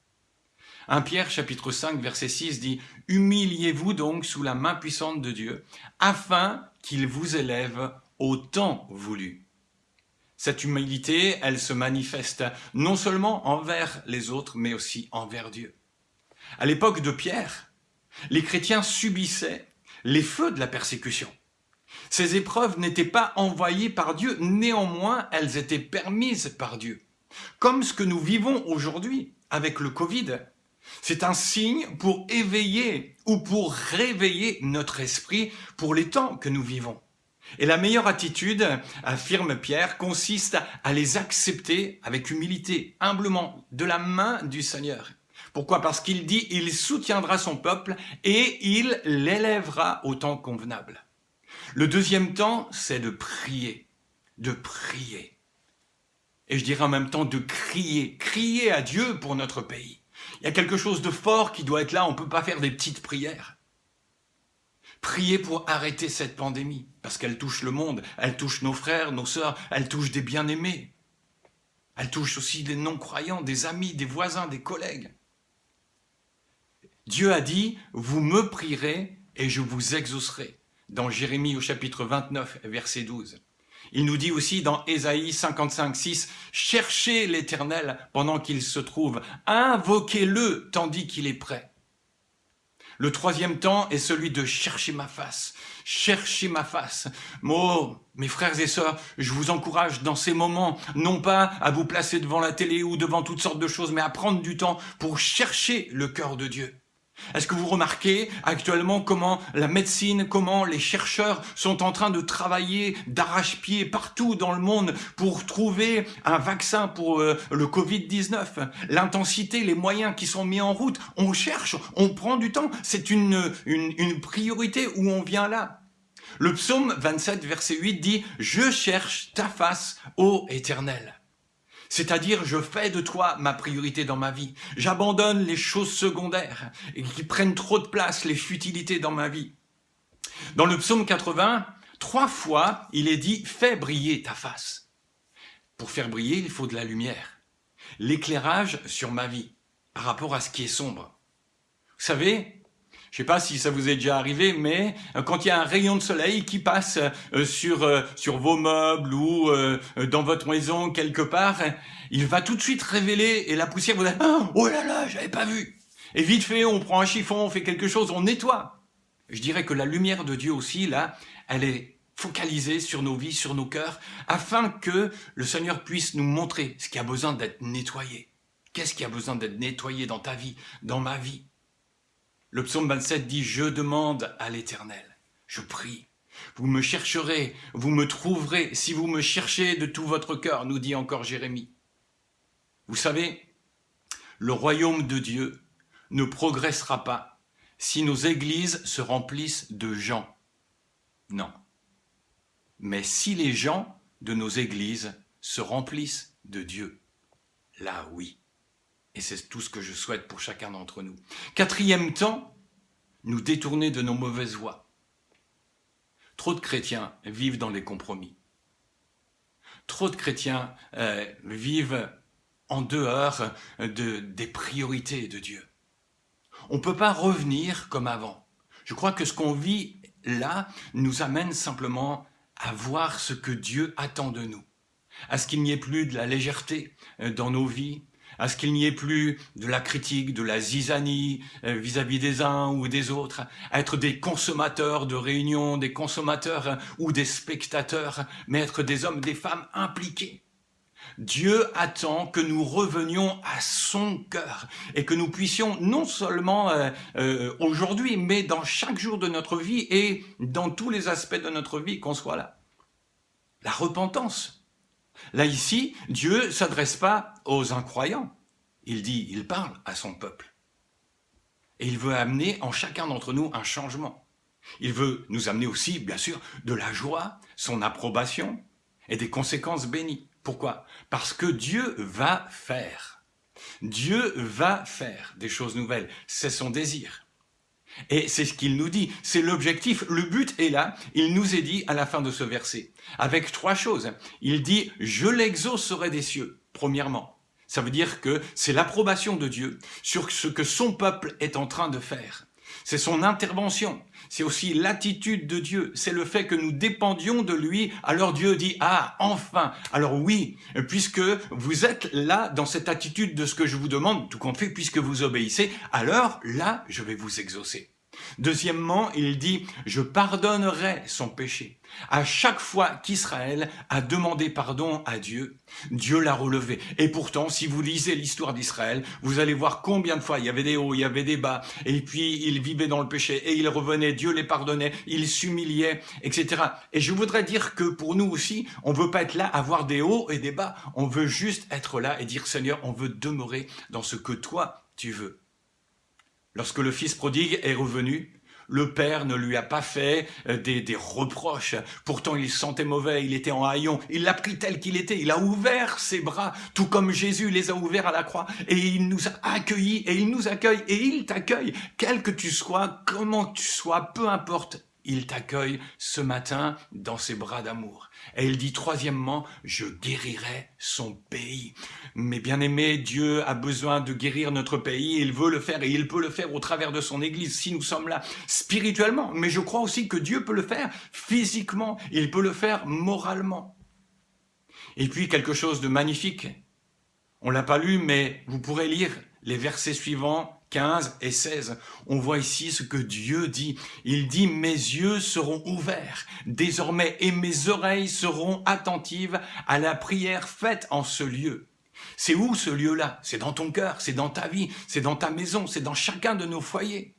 1 Pierre chapitre 5 verset 6 dit « Humiliez-vous donc sous la main puissante de Dieu, afin qu'il vous élève au temps voulu. » Cette humilité, elle se manifeste non seulement envers les autres, mais aussi envers Dieu. À l'époque de Pierre, les chrétiens subissaient les feux de la persécution. Ces épreuves n'étaient pas envoyées par Dieu, néanmoins elles étaient permises par Dieu. Comme ce que nous vivons aujourd'hui avec le Covid, c'est un signe pour éveiller ou pour réveiller notre esprit pour les temps que nous vivons. Et la meilleure attitude, affirme Pierre, consiste à les accepter avec humilité, humblement, de la main du Seigneur, Pourquoi? Parce qu'il dit, il soutiendra son peuple et il l'élèvera au temps convenable. Le deuxième temps, c'est de prier. De prier. Et je dirais en même temps de crier. Crier à Dieu pour notre pays. Il y a quelque chose de fort qui doit être là. On ne peut pas faire des petites prières. Prier pour arrêter cette pandémie. Parce qu'elle touche le monde. Elle touche nos frères, nos sœurs. Elle touche des bien-aimés. Elle touche aussi des non-croyants, des amis, des voisins, des collègues. Dieu a dit, vous me prierez et je vous exaucerai. Dans Jérémie au chapitre 29, verset 12. Il nous dit aussi dans Ésaïe 55, 6, cherchez l'Éternel pendant qu'il se trouve, invoquez-le tandis qu'il est prêt. Le troisième temps est celui de chercher ma face. Cherchez ma face. Mes frères et sœurs, je vous encourage dans ces moments, non pas à vous placer devant la télé ou devant toutes sortes de choses, mais à prendre du temps pour chercher le cœur de Dieu. Est-ce que vous remarquez actuellement comment la médecine, comment les chercheurs sont en train de travailler d'arrache-pied partout dans le monde pour trouver un vaccin pour le Covid-19? L'intensité, les moyens qui sont mis en route, on cherche, on prend du temps. C'est une priorité où on vient là. Le psaume 27, verset 8 dit « Je cherche ta face, ô Éternel ». C'est-à-dire, je fais de toi ma priorité dans ma vie. J'abandonne les choses secondaires et qui prennent trop de place, les futilités dans ma vie. Dans le psaume 80, 3 fois, il est dit « Fais briller ta face ». Pour faire briller, il faut de la lumière. L'éclairage sur ma vie, par rapport à ce qui est sombre. Vous savez, je ne sais pas si ça vous est déjà arrivé, mais quand il y a un rayon de soleil qui passe sur vos meubles ou dans votre maison quelque part, il va tout de suite révéler et la poussière vous dit « Oh là là, j'avais pas vu !» Et vite fait, on prend un chiffon, on fait quelque chose, on nettoie. Je dirais que la lumière de Dieu aussi, là, elle est focalisée sur nos vies, sur nos cœurs, afin que le Seigneur puisse nous montrer ce qui a besoin d'être nettoyé. Qu'est-ce qui a besoin d'être nettoyé dans ta vie, dans ma vie? Le psaume 27 dit « Je demande à l'Éternel, je prie. Vous me chercherez, vous me trouverez, si vous me cherchez de tout votre cœur, nous dit encore Jérémie. » Vous savez, le royaume de Dieu ne progressera pas si nos églises se remplissent de gens. Non. Mais si les gens de nos églises se remplissent de Dieu, là oui. Et c'est tout ce que je souhaite pour chacun d'entre nous. Quatrième temps, nous détourner de nos mauvaises voies. Trop de chrétiens vivent dans les compromis. Trop de chrétiens vivent en dehors des priorités de Dieu. On ne peut pas revenir comme avant. Je crois que ce qu'on vit là nous amène simplement à voir ce que Dieu attend de nous. À ce qu'il n'y ait plus de la légèreté dans nos vies, à ce qu'il n'y ait plus de la critique, de la zizanie vis-à-vis des uns ou des autres, à être des consommateurs de réunions, des consommateurs ou des spectateurs, mais être des hommes, des femmes impliqués. Dieu attend que nous revenions à son cœur et que nous puissions non seulement aujourd'hui, mais dans chaque jour de notre vie et dans tous les aspects de notre vie qu'on soit là. La repentance. Là, ici, Dieu ne s'adresse pas aux incroyants. Il parle à son peuple. Et il veut amener en chacun d'entre nous un changement. Il veut nous amener aussi, bien sûr, de la joie, son approbation et des conséquences bénies. Pourquoi? Parce que Dieu va faire. Dieu va faire des choses nouvelles. C'est son désir. Et c'est ce qu'il nous dit, c'est l'objectif, le but est là, il nous est dit à la fin de ce verset, avec 3 choses. Il dit « Je l'exaucerai des cieux », premièrement. Ça veut dire que c'est l'approbation de Dieu sur ce que son peuple est en train de faire. C'est son intervention, c'est aussi l'attitude de Dieu, c'est le fait que nous dépendions de lui. Alors Dieu dit « Ah, enfin !» Alors oui, puisque vous êtes là dans cette attitude de ce que je vous demande, tout compte fait, puisque vous obéissez, alors là, je vais vous exaucer. Deuxièmement, il dit « Je pardonnerai son péché ». À chaque fois qu'Israël a demandé pardon à Dieu, Dieu l'a relevé. Et pourtant, si vous lisez l'histoire d'Israël, vous allez voir combien de fois il y avait des hauts, il y avait des bas, et puis ils vivaient dans le péché, et ils revenaient, Dieu les pardonnait, ils s'humiliaient, etc. Et je voudrais dire que pour nous aussi, on ne veut pas être là, avoir des hauts et des bas, on veut juste être là et dire « Seigneur, on veut demeurer dans ce que toi, tu veux ». Lorsque le fils prodigue est revenu, le père ne lui a pas fait des reproches. Pourtant, il sentait mauvais, il était en haillons. Il l'a pris tel qu'il était. Il a ouvert ses bras, tout comme Jésus les a ouverts à la croix. Et il nous a accueillis, et il nous accueille, et il t'accueille. Quel que tu sois, comment que tu sois, peu importe. Il t'accueille ce matin dans ses bras d'amour. Et il dit troisièmement, je guérirai son pays. Mes bien-aimés, Dieu a besoin de guérir notre pays, il veut le faire et il peut le faire au travers de son Église si nous sommes là spirituellement. Mais je crois aussi que Dieu peut le faire physiquement, il peut le faire moralement. Et puis quelque chose de magnifique, on l'a pas lu, mais vous pourrez lire les versets suivants, 15 et 16, on voit ici ce que Dieu dit. Il dit « Mes yeux seront ouverts désormais et mes oreilles seront attentives à la prière faite en ce lieu. » C'est où ce lieu-là? C'est dans ton cœur, c'est dans ta vie, c'est dans ta maison, c'est dans chacun de nos foyers.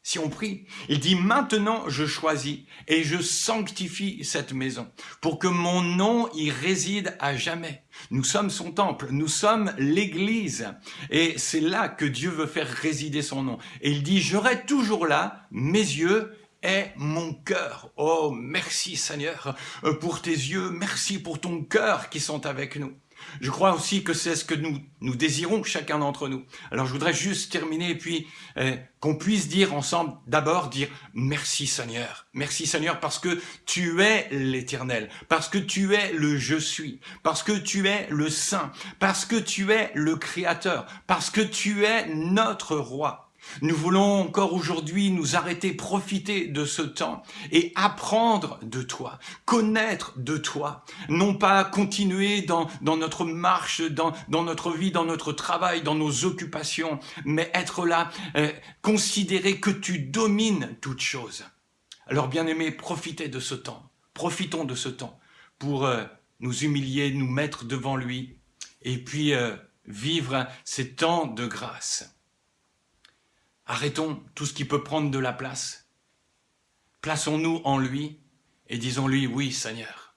Si on prie, il dit « Maintenant je choisis et je sanctifie cette maison pour que mon nom y réside à jamais. » Nous sommes son temple, nous sommes l'Église et c'est là que Dieu veut faire résider son nom. Et il dit « J'aurai toujours là mes yeux et mon cœur. » Oh, merci Seigneur pour tes yeux, merci pour ton cœur qui sont avec nous. Je crois aussi que c'est ce que nous désirons chacun d'entre nous. Alors je voudrais juste terminer et puis qu'on puisse dire ensemble, d'abord dire merci Seigneur parce que tu es l'Éternel, parce que tu es le je suis, parce que tu es le Saint, parce que tu es le Créateur, parce que tu es notre Roi. Nous voulons encore aujourd'hui nous arrêter, profiter de ce temps et apprendre de toi, connaître de toi, non pas continuer dans notre marche, dans notre vie, dans notre travail, dans nos occupations, mais être là, considérer que tu domines toutes choses. Alors bien-aimés, profitez de ce temps, profitons de ce temps pour nous humilier, nous mettre devant lui et puis vivre ces temps de grâce. Arrêtons tout ce qui peut prendre de la place. Plaçons-nous en lui et disons-lui, oui Seigneur,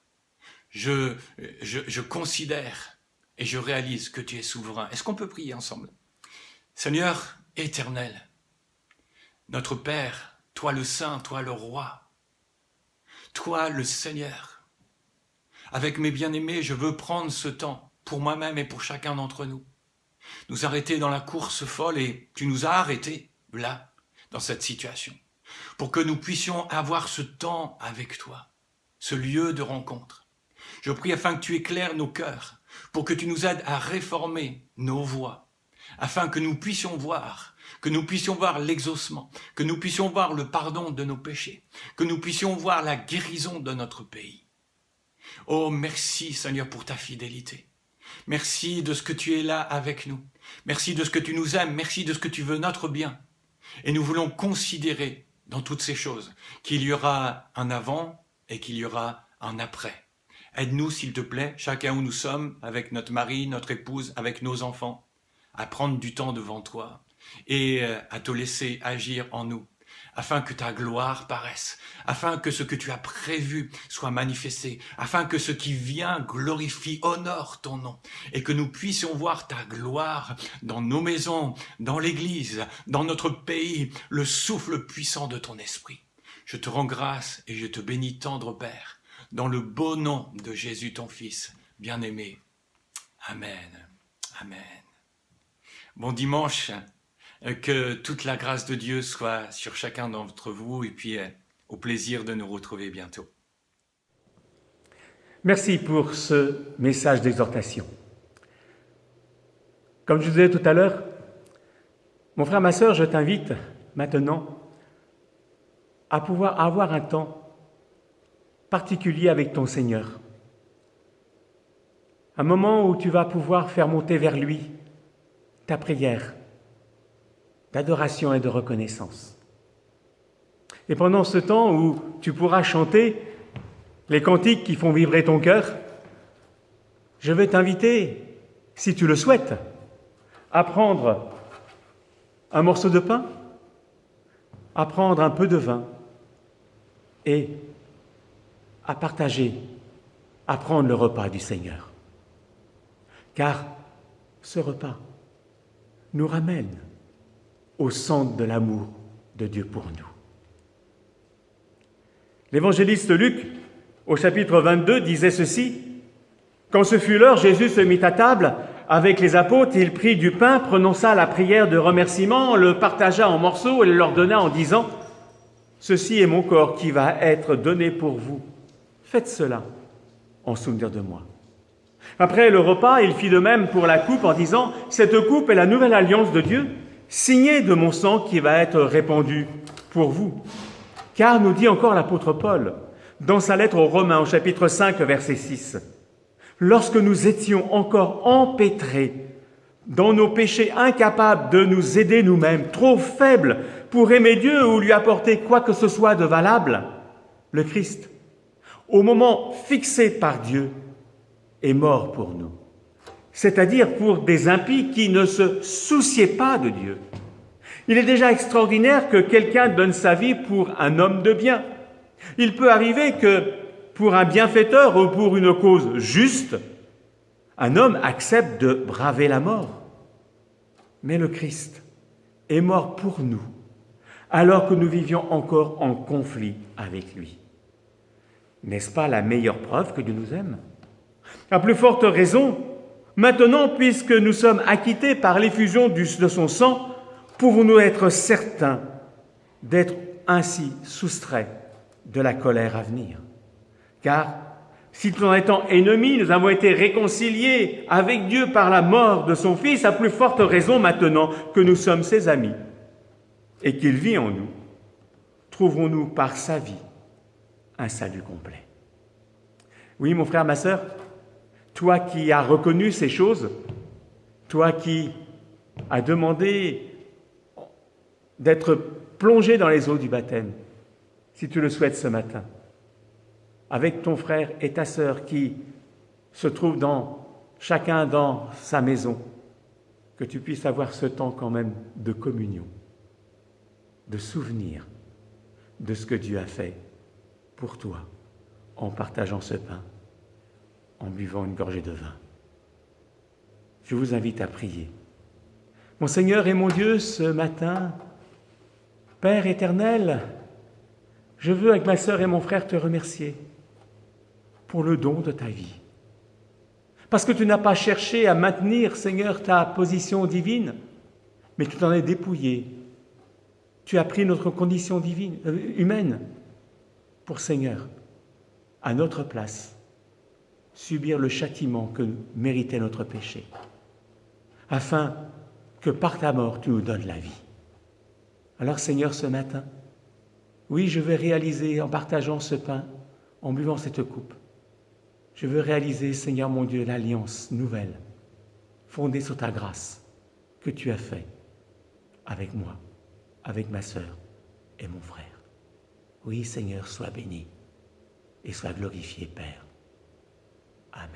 je considère et je réalise que tu es souverain. Est-ce qu'on peut prier ensemble? Seigneur éternel, notre Père, toi le Saint, toi le Roi, toi le Seigneur, avec mes bien-aimés, je veux prendre ce temps pour moi-même et pour chacun d'entre nous. Nous arrêter dans la course folle et tu nous as arrêtés. Là, dans cette situation, pour que nous puissions avoir ce temps avec toi, ce lieu de rencontre. Je prie afin que tu éclaires nos cœurs, pour que tu nous aides à réformer nos voies, afin que nous puissions voir l'exaucement, que nous puissions voir le pardon de nos péchés, que nous puissions voir la guérison de notre pays. Oh, merci Seigneur pour ta fidélité. Merci de ce que tu es là avec nous. Merci de ce que tu nous aimes. Merci de ce que tu veux notre bien. Et nous voulons considérer dans toutes ces choses qu'il y aura un avant et qu'il y aura un après. Aide-nous, s'il te plaît, chacun où nous sommes, avec notre mari, notre épouse, avec nos enfants, à prendre du temps devant toi et à te laisser agir en nous, afin que ta gloire paraisse, afin que ce que tu as prévu soit manifesté, afin que ce qui vient glorifie, honore ton nom, et que nous puissions voir ta gloire dans nos maisons, dans l'Église, dans notre pays, le souffle puissant de ton esprit. Je te rends grâce et je te bénis, tendre Père, dans le beau nom de Jésus ton Fils, bien-aimé. Amen. Amen. Bon dimanche. Que toute la grâce de Dieu soit sur chacun d'entre vous et puis au plaisir de nous retrouver bientôt. Merci pour ce message d'exhortation. Comme je vous disais tout à l'heure, mon frère, ma sœur, je t'invite maintenant à pouvoir avoir un temps particulier avec ton Seigneur. Un moment où tu vas pouvoir faire monter vers lui ta prière, d'adoration et de reconnaissance. Et pendant ce temps où tu pourras chanter les cantiques qui font vibrer ton cœur, je vais t'inviter, si tu le souhaites, à prendre un morceau de pain, à prendre un peu de vin et à partager, à prendre le repas du Seigneur. Car ce repas nous ramène au centre de l'amour de Dieu pour nous. L'évangéliste Luc, au chapitre 22, disait ceci: « Quand ce fut l'heure, Jésus se mit à table avec les apôtres, il prit du pain, prononça la prière de remerciement, le partagea en morceaux et le leur donna en disant « Ceci est mon corps qui va être donné pour vous. Faites cela en souvenir de moi. » Après le repas, il fit de même pour la coupe en disant « Cette coupe est la nouvelle alliance de Dieu, signée de mon sang qui va être répandu pour vous. » Car, nous dit encore l'apôtre Paul, dans sa lettre aux Romains au chapitre 5, verset 6, « Lorsque nous étions encore empêtrés dans nos péchés, incapables de nous aider nous-mêmes, trop faibles pour aimer Dieu ou lui apporter quoi que ce soit de valable, le Christ, au moment fixé par Dieu, est mort pour nous. » C'est-à-dire pour des impies qui ne se souciaient pas de Dieu. Il est déjà extraordinaire que quelqu'un donne sa vie pour un homme de bien. Il peut arriver que pour un bienfaiteur ou pour une cause juste, un homme accepte de braver la mort. Mais le Christ est mort pour nous, alors que nous vivions encore en conflit avec lui. N'est-ce pas la meilleure preuve que Dieu nous aime ? À plus forte raison, maintenant, puisque nous sommes acquittés par l'effusion de son sang, pouvons-nous être certains d'être ainsi soustraits de la colère à venir. Car si tout en étant ennemis, nous avons été réconciliés avec Dieu par la mort de son Fils, à plus forte raison maintenant que nous sommes ses amis et qu'il vit en nous, trouverons-nous par sa vie un salut complet. Oui, mon frère, ma sœur, toi qui as reconnu ces choses, toi qui as demandé d'être plongé dans les eaux du baptême, si tu le souhaites ce matin, avec ton frère et ta sœur qui se trouvent chacun dans sa maison, que tu puisses avoir ce temps quand même de communion, de souvenir de ce que Dieu a fait pour toi, en partageant ce pain, en buvant une gorgée de vin. Je vous invite à prier. Mon Seigneur et mon Dieu, ce matin, Père éternel, je veux avec ma sœur et mon frère te remercier pour le don de ta vie. Parce que tu n'as pas cherché à maintenir, Seigneur, ta position divine, mais tu t'en es dépouillé. Tu as pris notre condition humaine pour, Seigneur, à notre place, subir le châtiment que méritait notre péché, afin que par ta mort, tu nous donnes la vie. Alors, Seigneur, ce matin, oui, je veux réaliser, en partageant ce pain, en buvant cette coupe, je veux réaliser, Seigneur mon Dieu, l'alliance nouvelle, fondée sur ta grâce, que tu as faite avec moi, avec ma sœur et mon frère. Oui, Seigneur, sois béni et sois glorifié, Père. Amen.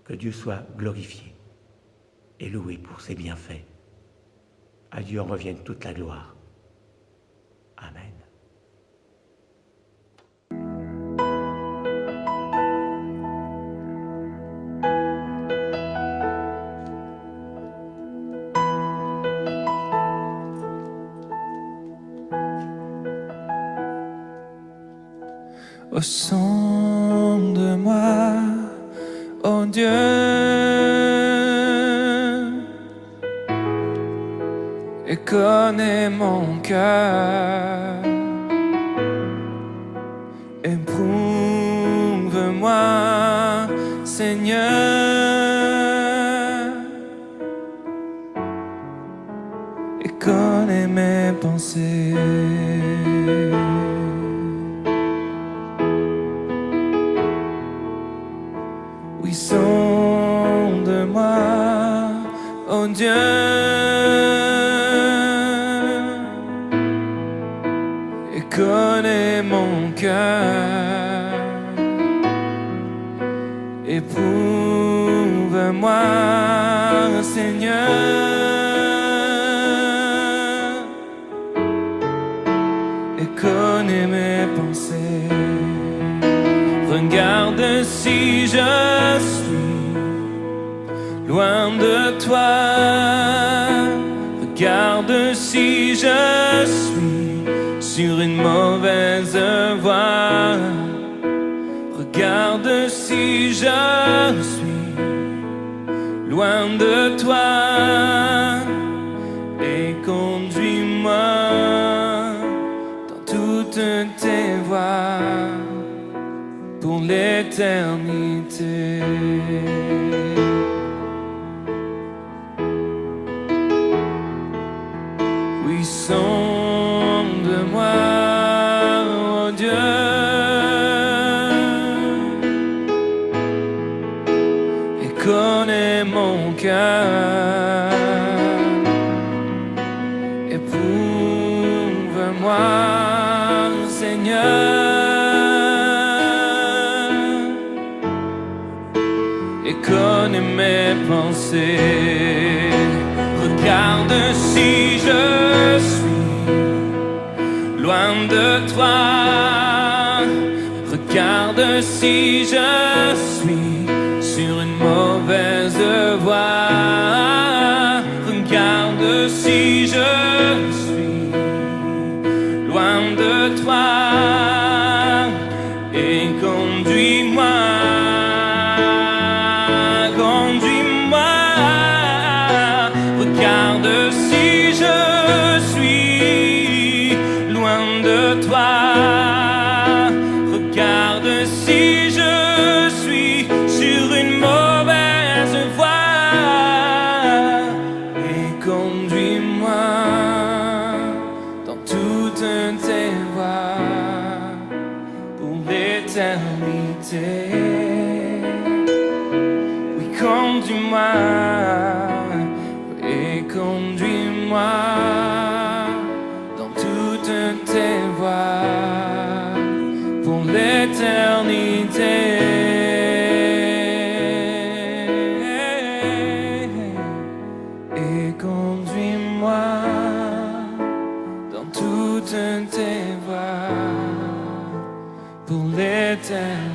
Que Dieu soit glorifié et loué pour ses bienfaits. À Dieu en revienne toute la gloire. Amen. Au son de moi, oh Dieu, et connais mon cœur. Éprouve-moi, Seigneur, et connais mes pensées. Oui, sonde-moi, oh Dieu, et connais mon cœur. Éprouve-moi, Seigneur, et connais mes pensées. Regarde si je suis loin de toi. je suis sur une mauvaise voie. Regarde si je suis loin de toi et conduis-moi dans toutes tes voies pour l'éternité. Oui, sonde-moi, oh Dieu, et connais mon cœur. Éprouve-moi, Seigneur, et connais mes pensées. Regarde si je suis loin de toi. Regarde si je suis sur une mauvaise voie. Regarde si je suis loin de toi et conduis-moi. Regarde si je suis loin de toi. Regarde si je suis sur une mauvaise voie et conduis-moi dans toutes tes voies pour l'éternité. Oui, conduis-moi. Conduis-moi dans toutes tes voies pour l'éternité. Et conduis-moi dans toutes tes voies pour l'éternité.